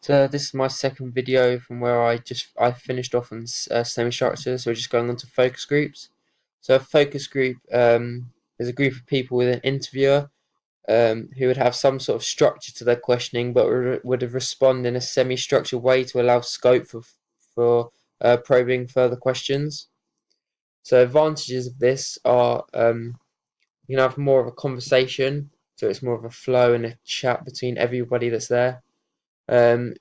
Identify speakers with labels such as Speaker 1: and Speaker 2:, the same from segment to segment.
Speaker 1: So this is my second video from where I finished off on semi-structures. So we're just going on to focus groups. So a focus group is a group of people with an interviewer who would have some sort of structure to their questioning, but would respond in a semi-structured way to allow scope for probing further questions. So advantages of this are you can have more of a conversation, so it's more of a flow and a chat between everybody that's there. Um,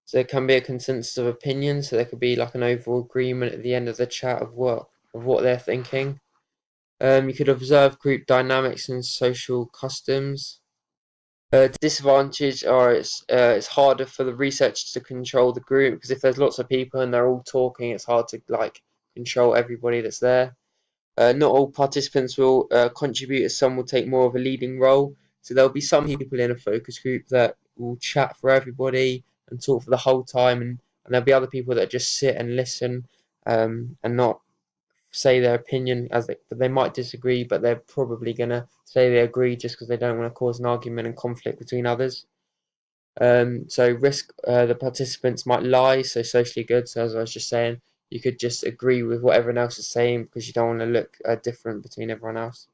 Speaker 1: So there can be a consensus of opinion, so there could be like an overall agreement at the end of the chat of what they're thinking. You could observe group dynamics and social customs. Disadvantage are it's harder for the researcher to control the group because if there's lots of people and they're all talking, it's hard to like control everybody that's there. Not all participants will contribute, as some will take more of a leading role. So there'll be some people in a focus group that will chat for everybody and talk for the whole time, and there'll be other people that just sit and listen and not say their opinion but they might disagree, but they're probably gonna say they agree just because they don't want to cause an argument and conflict between others. So risk the participants might lie, so socially good. So as I was just saying, you could just agree with what everyone else is saying because you don't want to look different between everyone else.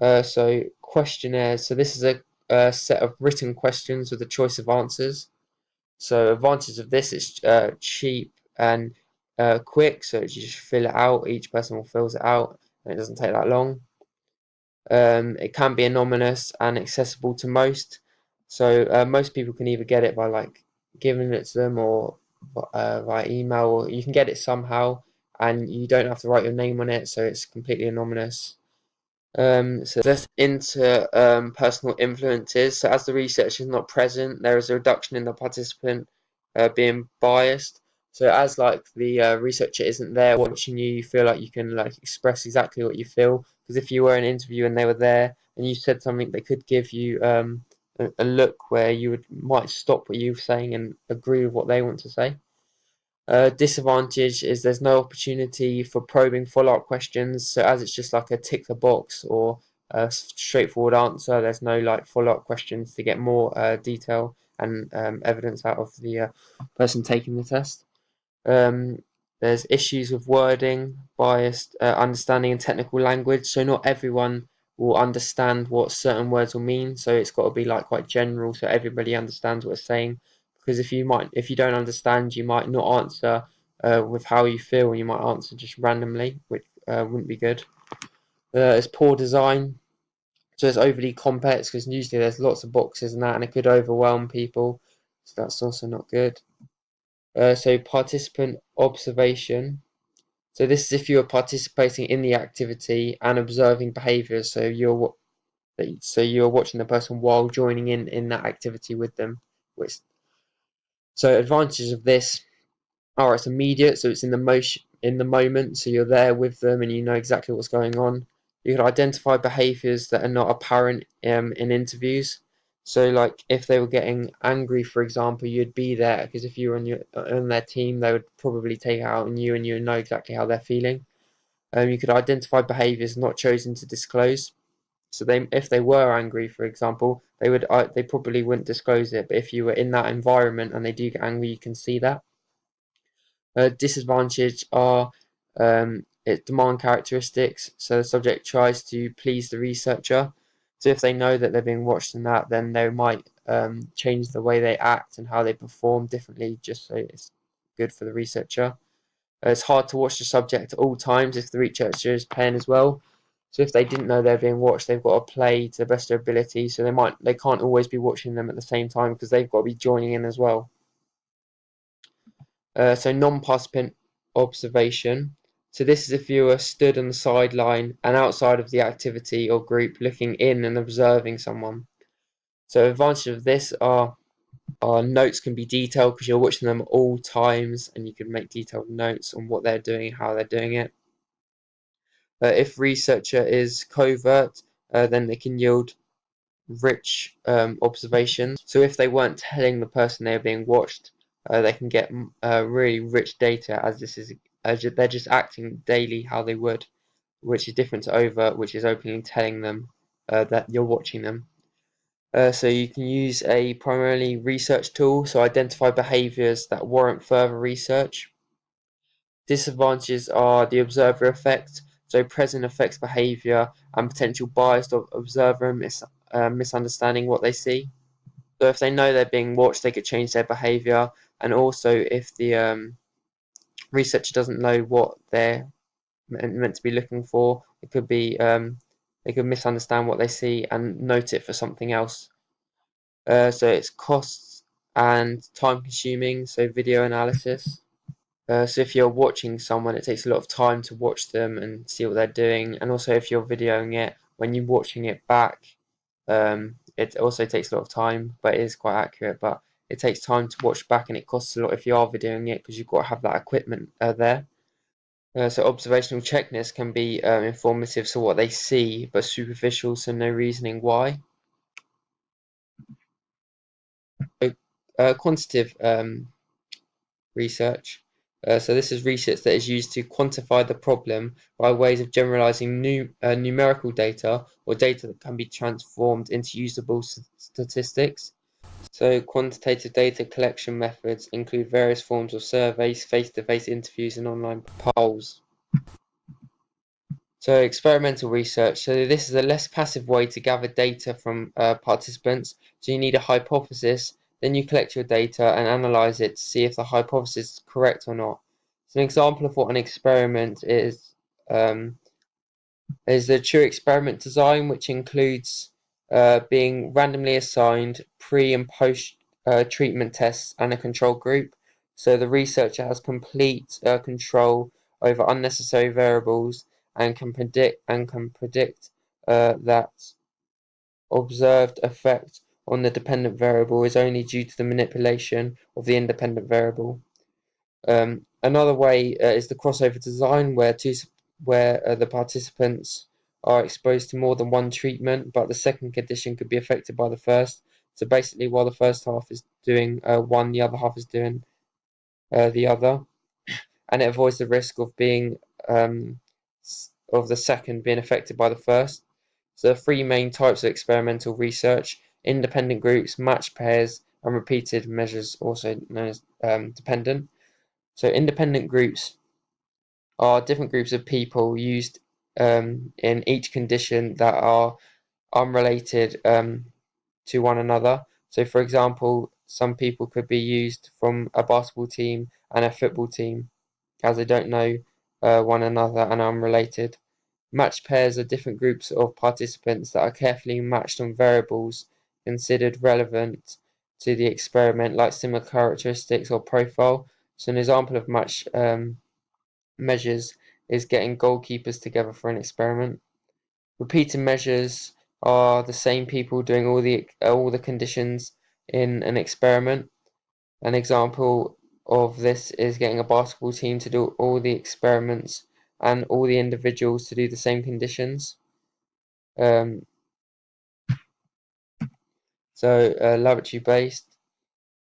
Speaker 1: So questionnaires. So this is a set of written questions with a choice of answers. So advantage of this is cheap and quick. So you just fill it out. Each person will fill it out, and it doesn't take that long. It can be anonymous and accessible to most. So most people can either get it by like giving it to them or via email, or you can get it somehow, and you don't have to write your name on it, so it's completely anonymous. So that's into personal influences. So as the researcher is not present, there is a reduction in the participant being biased. So as like the researcher isn't there watching you, you feel like you can like express exactly what you feel. Because if you were in an interview and they were there and you said something, they could give you a look where you might stop what you're saying and agree with what they want to say. Disadvantage is there's no opportunity for probing follow-up questions. So as it's just like a tick the box or a straightforward answer, there's no like follow-up questions to get more detail and evidence out of the person taking the test. Um, there's issues with wording, biased understanding and technical language. So not everyone will understand what certain words will mean. So it's got to be like quite general, so everybody understands what it's saying. Because if you don't understand, you might not answer with how you feel, and you might answer just randomly, which wouldn't be good. It's poor design, so it's overly complex because usually there's lots of boxes and that, and it could overwhelm people. So that's also not good. So participant observation. So this is if you are participating in the activity and observing behaviours. So you're watching the person while joining in that activity with them. Which so advantages of this are it's immediate, so it's in the moment, so you're there with them and you know exactly what's going on. You can identify behaviours that are not apparent in interviews. So, like if they were getting angry, for example, you'd be there because if you were on their team, they would probably take it out on you, and you would know exactly how they're feeling. You could identify behaviours not chosen to disclose. So if they were angry, for example, they probably wouldn't disclose it. But if you were in that environment and they do get angry, you can see that. Disadvantage are demand characteristics. So the subject tries to please the researcher. So if they know that they're being watched and that, then they might change the way they act and how they perform differently, just so it's good for the researcher. It's hard to watch the subject at all times if the researcher is playing as well. So if they didn't know they're being watched, they've got to play to the best of their ability. So they can't always be watching them at the same time because they've got to be joining in as well. So non-participant observation. So this is if you are stood on the sideline and outside of the activity or group looking in and observing someone. So advantage of this are notes can be detailed because you're watching them at all times and you can make detailed notes on what they're doing and how they're doing it. If researcher is covert, then they can yield rich observations. So if they weren't telling the person they are being watched, they can get really rich data as they're just acting daily how they would, which is different to overt, which is openly telling them that you're watching them. So you can use a primarily research tool, so identify behaviors that warrant further research. Disadvantages are the observer effect, so present affects behavior and potential bias of observer misunderstanding what they see. So if they know they're being watched, they could change their behavior, and also if the researcher doesn't know what they're meant to be looking for, it could be they could misunderstand what they see and note it for something else. So it's costs and time consuming, so video analysis. So if you're watching someone, it takes a lot of time to watch them and see what they're doing. And also if you're videoing it, when you're watching it back, it also takes a lot of time, but it is quite accurate. But it takes time to watch back, and it costs a lot if you are videoing it because you've got to have that equipment there. So observational checkness can be informative, so what they see, but superficial, so no reasoning why. Quantitative research. So this is research that is used to quantify the problem by ways of generalizing numerical data or data that can be transformed into usable statistics. So quantitative data collection methods include various forms of surveys, face-to-face interviews, and online polls. So experimental research. So this is a less passive way to gather data from participants. So you need a hypothesis, then you collect your data and analyze it to see if the hypothesis is correct or not. So an example of what an experiment is the true experiment design, which includes being randomly assigned pre and post treatment tests and a control group. So the researcher has complete control over unnecessary variables and can predict that observed effect on the dependent variable is only due to the manipulation of the independent variable. Another way is the crossover design, where the participants are exposed to more than one treatment, but the second condition could be affected by the first. So basically, while the first half is doing one, the other half is doing the other, and it avoids the risk of being of the second being affected by the first. So there are three main types of experimental research: independent groups, matched pairs, and repeated measures, also known as dependent. So independent groups are different groups of people used in each condition that are unrelated to one another. So for example, some people could be used from a basketball team and a football team as they don't know one another and are unrelated. Matched pairs are different groups of participants that are carefully matched on variables considered relevant to the experiment, like similar characteristics or profile. So an example of matched measures is getting goalkeepers together for an experiment. Repeated measures are the same people doing all the conditions in an experiment. An example of this is getting a basketball team to do all the experiments and all the individuals to do the same conditions. Um, Laboratory based.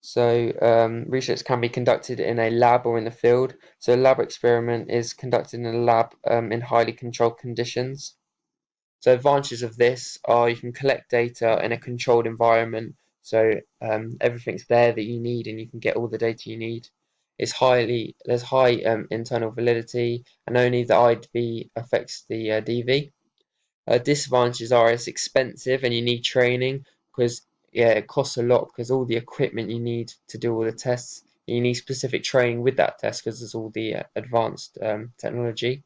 Speaker 1: So research can be conducted in a lab or in the field. So a lab experiment is conducted in a lab in highly controlled conditions. So advantages of this are you can collect data in a controlled environment, so everything's there that you need, and you can get all the data you need. There's high internal validity, and only the IDV affects the DV. Disadvantages are it's expensive and you need training because it costs a lot because all the equipment you need to do all the tests, you need specific training with that test because there's all the advanced technology.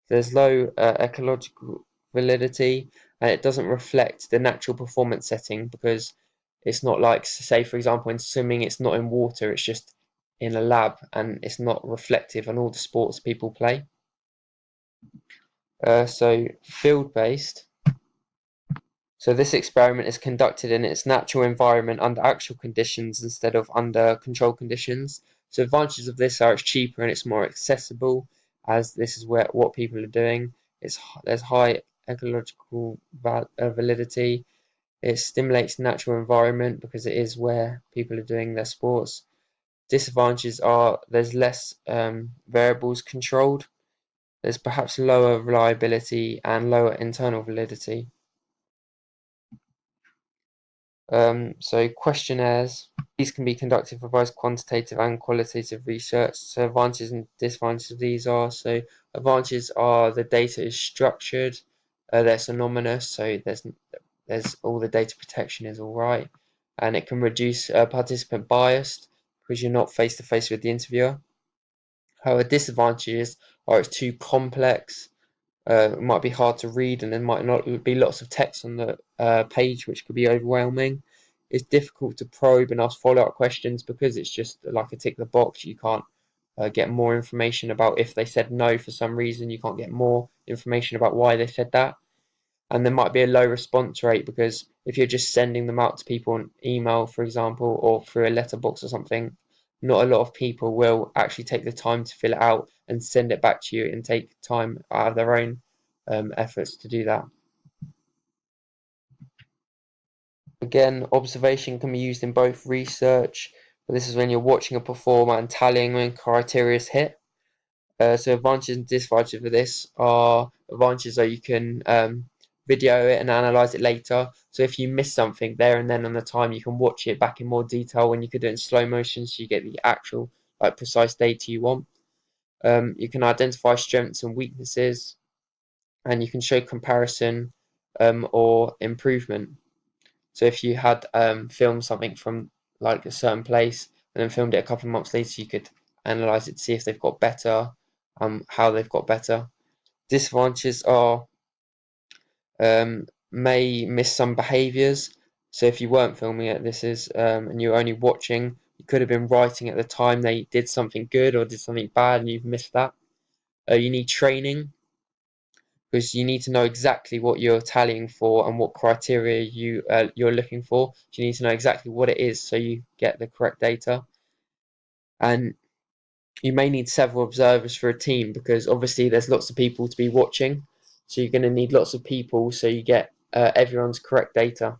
Speaker 1: There's low ecological validity, and it doesn't reflect the natural performance setting because it's not like, say, for example, in swimming, it's not in water, it's just in a lab, and it's not reflective on all the sports people play. So field-based. So this experiment is conducted in its natural environment under actual conditions instead of under control conditions. So advantages of this are it's cheaper and it's more accessible, as this is what people are doing. There's high ecological validity. It stimulates natural environment because it is where people are doing their sports. Disadvantages are there's less variables controlled. There's perhaps lower reliability and lower internal validity. So questionnaires, these can be conducted for both quantitative and qualitative research. So advantages and disadvantages of these are, so advantages are the data is structured, there's anonymous, so there's all the data protection is all right, and it can reduce participant bias because you're not face to face with the interviewer. However, disadvantages are it's too complex. It might be hard to read, and there might not be lots of text on the page, which could be overwhelming. It's difficult to probe and ask follow-up questions because it's just like a tick the box. You can't get more information about if they said no for some reason. You can't get more information about why they said that. And there might be a low response rate because if you're just sending them out to people on email, for example, or through a letterbox or something, not a lot of people will actually take the time to fill it out and send it back to you and take time out of their own efforts to do that. Again, observation can be used in both research, but this is when you're watching a performer and tallying when criteria is hit. So advantages and disadvantages for this are advantages that you can video it and analyze it later. So if you miss something there and then on the time, you can watch it back in more detail when you could do it in slow motion, so you get the actual like precise data you want. You can identify strengths and weaknesses, and you can show comparison or improvement. So if you had filmed something from like a certain place and then filmed it a couple of months later, you could analyze it to see if they've got better, how they've got better. Disadvantages are may miss some behaviors. So if you weren't filming it, and you're only watching, you could have been writing at the time they did something good or did something bad, and you've missed that. You need training because you need to know exactly what you're tallying for and what criteria you're looking for. So you need to know exactly what it is so you get the correct data. And you may need several observers for a team because obviously there's lots of people to be watching. So you're going to need lots of people so you get everyone's correct data.